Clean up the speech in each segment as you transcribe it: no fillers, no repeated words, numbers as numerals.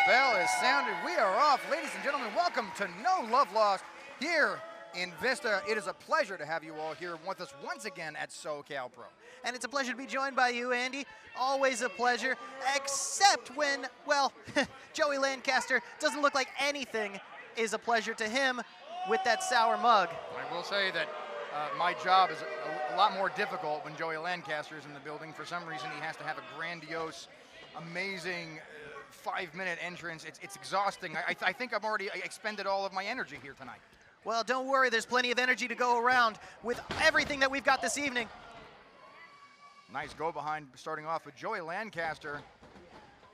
bell is sounded. We are off. Ladies and gentlemen, welcome to No Love Lost here in Vista. It is a pleasure to have you all here with us once again at SoCal Pro. And it's a pleasure to be joined by you, Andy. Always a pleasure, except when, well, Joey Lancaster doesn't look like anything is a pleasure to him with that sour mug. I will say that my job is a lot more difficult when Joey Lancaster is in the building. For some reason, he has to have a grandiose, amazing 5-minute entrance. It's exhausting. I think I've already expended all of my energy here tonight. Well, don't worry. There's plenty of energy to go around with everything that we've got this evening. Nice go behind, starting off with Joey Lancaster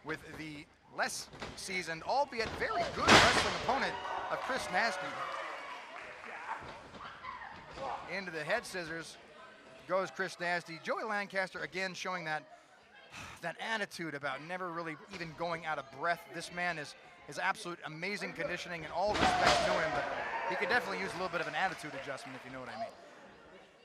with the less seasoned, albeit very good wrestling opponent of Chris Nastyy. Into the head scissors goes Chris Nastyy. Joey Lancaster again showing that attitude about never really even going out of breath. This man is absolute amazing conditioning and all respect to him, but he could definitely use a little bit of an attitude adjustment, if you know what I mean.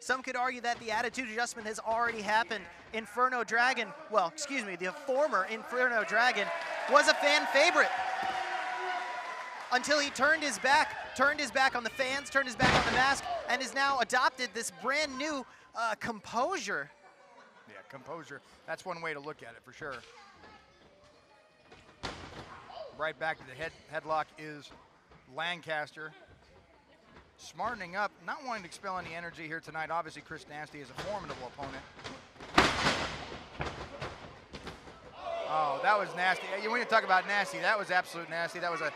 Some could argue that the attitude adjustment has already happened. Inferno Dragon, well, excuse me, the former Inferno Dragon was a fan favorite until he turned his back on the fans, turned his back on the mask, and has now adopted this brand new composure. Yeah, composure. That's one way to look at it for sure. Right back to the headlock is Lancaster. Smartening up, not wanting to expel any energy here tonight. Obviously, Chris Nastyy is a formidable opponent. Oh, that was nasty. When you talk about nasty, that was absolute nasty. That was a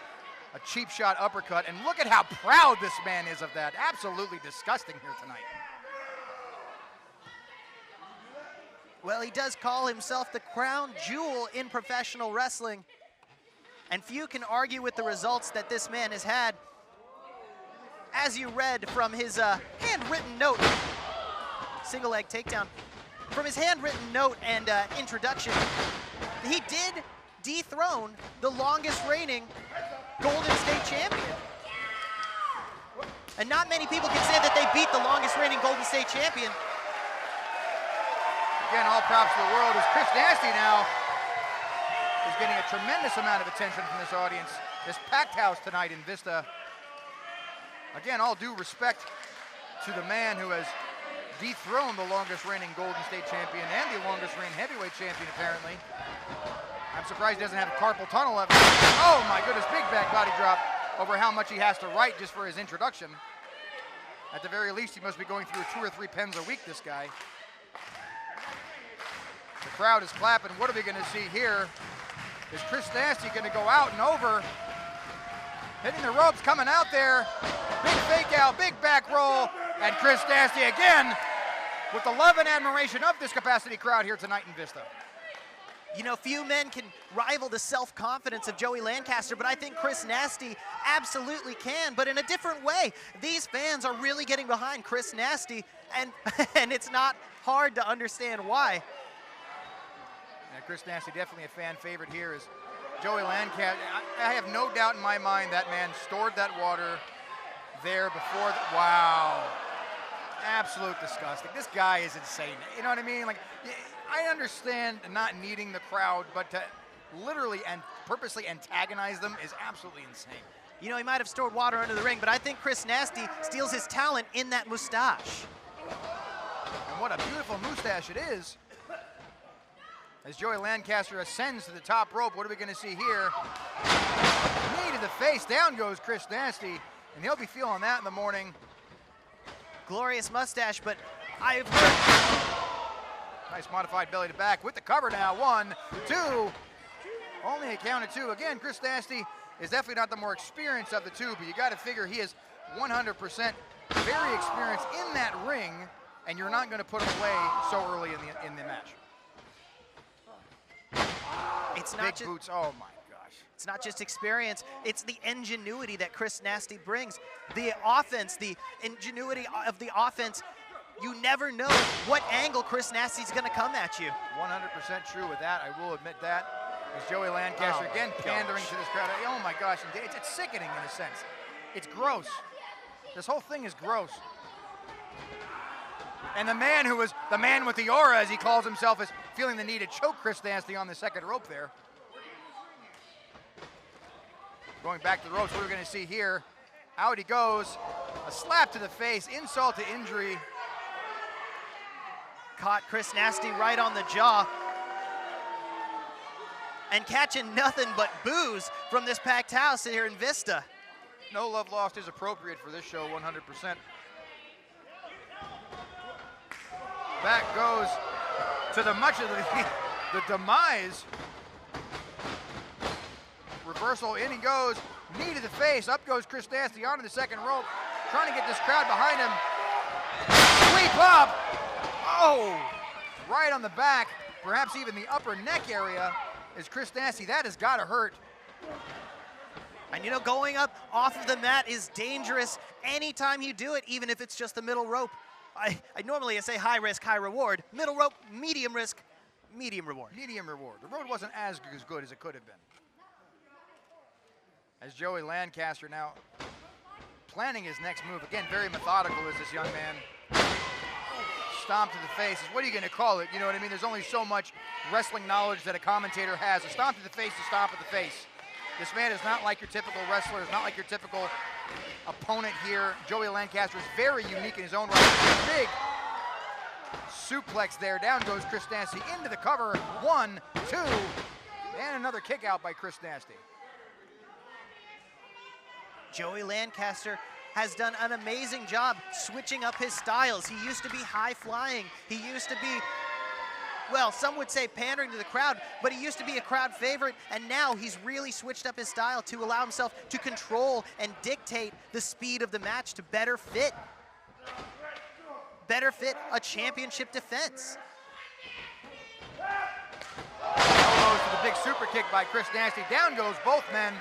cheap shot uppercut, and look at how proud this man is of that. Absolutely disgusting here tonight. Well, he does call himself the crown jewel in professional wrestling, and few can argue with the results that this man has had. As you read from his handwritten note, single leg takedown, from his handwritten note and introduction, he did dethrone the longest reigning Golden State champion. And not many people can say that they beat the longest reigning Golden State champion. Again, all props to the world as Chris Nastyy now is getting a tremendous amount of attention from this audience. This packed house tonight in Vista. Again, all due respect to the man who has dethroned the longest reigning Golden State champion and the longest reigning heavyweight champion, apparently. I'm surprised he doesn't have a carpal tunnel. Oh my goodness, big back body drop over how much he has to write just for his introduction. At the very least, he must be going through 2 or 3 pens a week, this guy. The crowd is clapping. What are we gonna see here? Is Chris Nastyy gonna go out and over? Hitting the ropes, coming out there. Big fake out, big back roll, and Chris Nastyy again with the love and admiration of this capacity crowd here tonight in Vista. You know, few men can rival the self-confidence of Joey Lancaster, but I think Chris Nastyy absolutely can, but in a different way. These fans are really getting behind Chris Nastyy, and it's not hard to understand why. Yeah, Chris Nastyy definitely a fan favorite here is Joey Lancaster. I have no doubt in my mind that man stored that water there before. Wow. Absolute disgusting. This guy is insane. You know what I mean? Like, I understand not needing the crowd, but to literally and purposely antagonize them is absolutely insane. You know, he might have stored water under the ring, but I think Chris Nastyy steals his talent in that mustache. And what a beautiful mustache it is. As Joey Lancaster ascends to the top rope, what are we going to see here? Knee to the face, down goes Chris Nastyy, and he'll be feeling that in the morning. Glorious mustache, but I've heard... Nice modified belly to back with the cover now. 1, 2, only a count of 2. Again, Chris Nastyy is definitely not the more experienced of the two, but you got to figure he is 100% very experienced in that ring, and you're not going to put him away so early in the match. It's not big boots, oh my gosh. It's not just experience, it's the ingenuity that Chris Nastyy brings. The offense, the ingenuity of the offense, you never know what angle Chris Nasty's gonna come at you. 100% true with that, I will admit that. As Joey Lancaster again pandering to this crowd. Oh my gosh, it's sickening in a sense. It's gross. This whole thing is gross. And the man who was the man with the aura, as he calls himself, is feeling the need to choke Chris Nastyy on the second rope there. Going back to the ropes, what we're going to see here. Out he goes. A slap to the face, insult to injury. Caught Chris Nastyy right on the jaw. And catching nothing but boos from this packed house here in Vista. No love lost is appropriate for this show, 100%. Back goes to the much of the demise. Reversal, in he goes, knee to the face, up goes Chris Nastyy onto the second rope, trying to get this crowd behind him. Sweep up! Oh! Right on the back, perhaps even the upper neck area is Chris Nastyy. That has got to hurt. And you know, going up off of the mat is dangerous anytime you do it, even if it's just the middle rope. I normally say high risk, high reward. Middle rope, medium risk, medium reward. Medium reward. The road wasn't as good as it could have been. As Joey Lancaster now planning his next move. Again, very methodical is this young man. Stomp to the face. What are you going to call it? You know what I mean? There's only so much wrestling knowledge that a commentator has. A stomp to the face, a stomp at the face. This man is not like your typical wrestler. Is not like your typical opponent here. Joey Lancaster is very unique in his own right. Big suplex there. Down goes Chris Nastyy into the cover. 1, 2, and another kick out by Chris Nastyy. Joey Lancaster has done an amazing job switching up his styles. He used to be high flying. He used to be, well, some would say pandering to the crowd, but he used to be a crowd favorite, and now he's really switched up his style to allow himself to control and dictate the speed of the match to better fit a championship defense. Goes to the big super kick by Chris Nastyy. Down goes both men.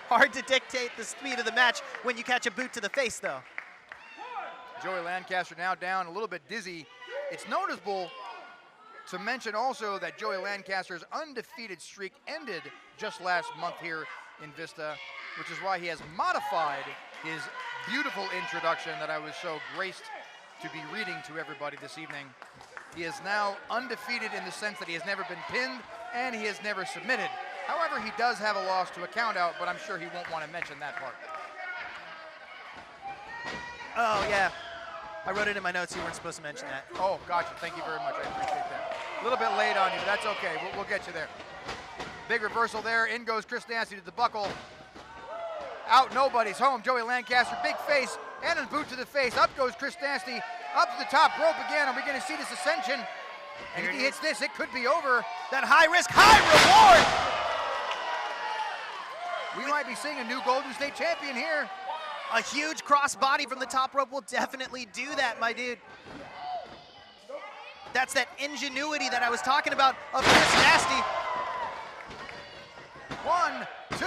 Hard to dictate the speed of the match when you catch a boot to the face, though. Joey Lancaster now down, a little bit dizzy. It's noticeable to mention also that Joey Lancaster's undefeated streak ended just last month here in Vista, which is why he has modified his beautiful introduction that I was so graced to be reading to everybody this evening. He is now undefeated in the sense that he has never been pinned and he has never submitted. However, he does have a loss to a count out, but I'm sure he won't want to mention that part. Oh, yeah. I wrote it in my notes. You weren't supposed to mention that. Oh, gotcha. Thank you very much. I appreciate that. A little bit late on you, but that's okay. We'll get you there. Big reversal there. In goes Chris Nastyy to the buckle. Out, nobody's home. Joey Lancaster, big face, and a boot to the face. Up goes Chris Nastyy. Up to the top rope again. Are we going to see this ascension? And if he hits this, it could be over. That high risk, high reward! We might be seeing a new Golden State champion here. A huge crossbody from the top rope will definitely do that, my dude. That's that ingenuity that I was talking about of Chris Nastyy. 1, 2.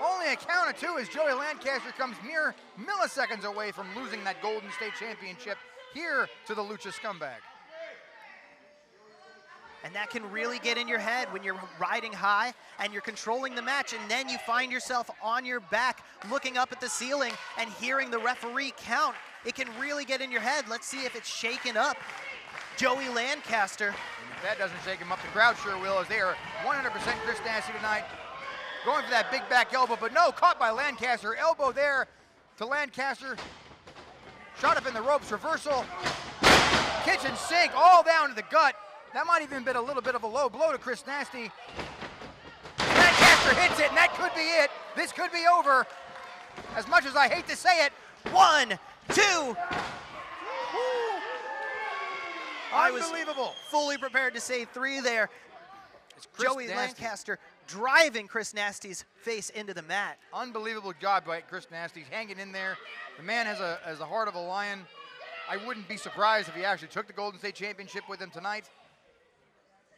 Only a count of 2 as Joey Lancaster comes mere milliseconds away from losing that Golden State championship here to the Lucha Scumbag. And that can really get in your head when you're riding high and you're controlling the match, and then you find yourself on your back looking up at the ceiling and hearing the referee count. It can really get in your head. Let's see if it's shaken up Joey Lancaster. And if that doesn't shake him up, the crowd sure will, as they are 100% Chris Nastyy tonight. Going for that big back elbow, but no, caught by Lancaster. Elbow there to Lancaster. Shot up in the ropes, reversal. Kitchen sink, all down to the gut. That might even been a little bit of a low blow to Chris Nastyy. Lancaster hits it, and that could be it. This could be over. As much as I hate to say it. 1, 2. Unbelievable. I was fully prepared to say 3 there. Joey Nastyy. Lancaster driving Chris Nasty's face into the mat. Unbelievable job by Chris Nastyy. He's hanging in there. The man has the heart of a lion. I wouldn't be surprised if he actually took the Golden State Championship with him tonight.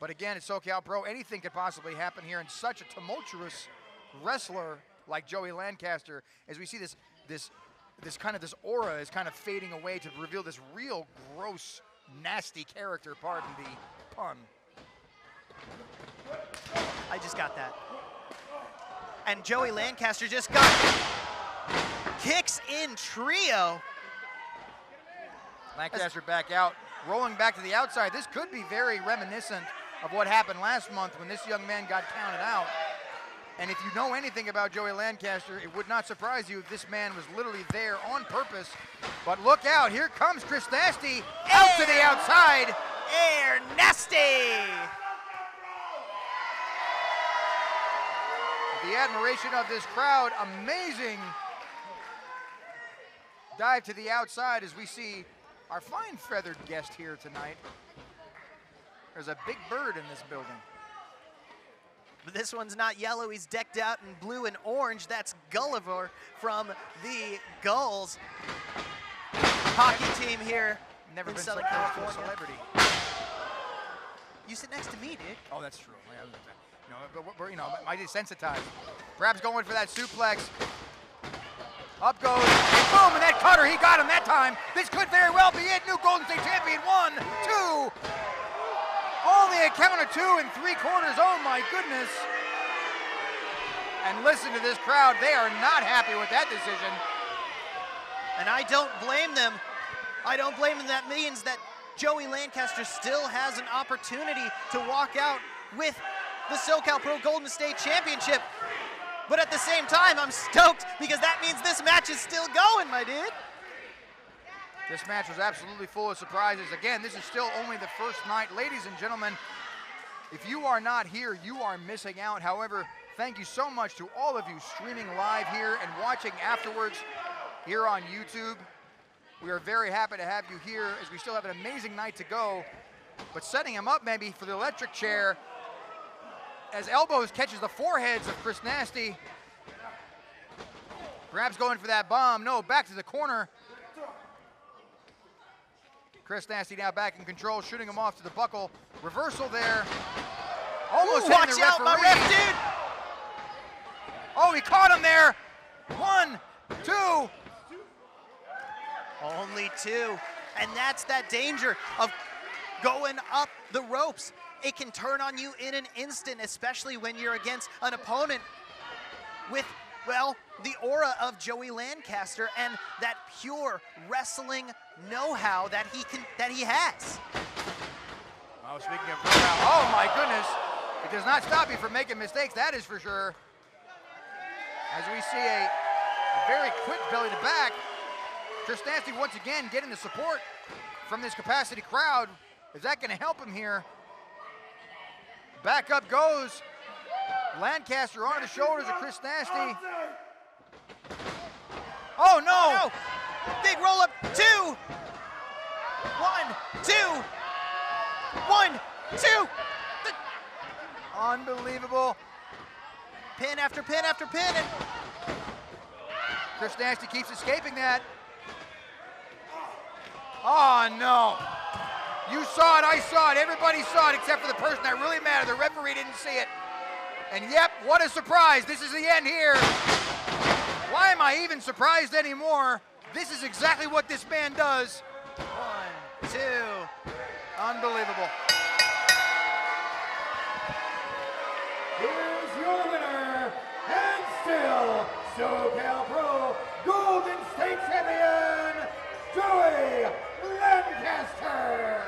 But again, it's SoCal Pro. Anything could possibly happen here, and such a tumultuous wrestler like Joey Lancaster, as we see this aura is kind of fading away to reveal this real gross, nasty character, pardon the pun. I just got that. And Joey Lancaster just got kicks in trio. Lancaster back out, rolling back to the outside. This could be very reminiscent of what happened last month when this young man got counted out. And if you know anything about Joey Lancaster, it would not surprise you if this man was literally there on purpose. But look out, here comes Chris Nastyy out to the outside. Nastyy! The admiration of this crowd, amazing. Dive to the outside as we see our fine feathered guest here tonight. There's a big bird in this building. But this one's not yellow, he's decked out in blue and orange. That's Gulliver from the Gulls hockey team here Never in been Southern so close to a California. celebrity. You sit next to me, dude. Oh, that's true. But we're might desensitized. Perhaps going for that suplex. Up goes, boom, and that cutter, he got him that time. This could very well be it. New Golden State champion, 1, 2. Only a count of 2 3/4. Oh my goodness. And listen to this crowd. They are not happy with that decision. And I don't blame them. I don't blame them. That means that Joey Lancaster still has an opportunity to walk out with the SoCal Pro Golden State Championship. But at the same time, I'm stoked because that means this match is still going, my dude. This match was absolutely full of surprises. Again, this is still only the first night. Ladies and gentlemen, if you are not here, you are missing out. However, thank you so much to all of you streaming live here and watching afterwards here on YouTube. We are very happy to have you here as we still have an amazing night to go. But setting him up maybe for the electric chair as Elbows catches the foreheads of Chris Nastyy. Perhaps going for that bomb. No, back to the corner. Chris Nastyy now back in control, shooting him off to the buckle. Reversal there. Almost hitting the referee. Watch out, my ref, dude! Oh, he caught him there. 1, 2. Only 2. And that's that danger of going up the ropes. It can turn on you in an instant, especially when you're against an opponent with, well, the aura of Joey Lancaster and that pure wrestling know-how that he has. Oh, speaking of know-how, oh my goodness. It does not stop you from making mistakes, that is for sure. As we see a very quick belly to back. Chris Nastyy once again getting the support from this capacity crowd. Is that gonna help him here? Back up goes Lancaster on the shoulders of Chris Nastyy. Oh no! Big roll up, 2. 1, 2. 1, 2. Unbelievable. Pin after pin after pin. And Chris Nastyy keeps escaping that. Oh no. You saw it, I saw it, everybody saw it except for the person that really mattered. The referee didn't see it. And yep, what a surprise. This is the end here. Why am I even surprised anymore? This is exactly what this man does. 1, 2. Unbelievable. Here's your winner, and still SoCal Pro Golden State Champion, Joey Lancaster.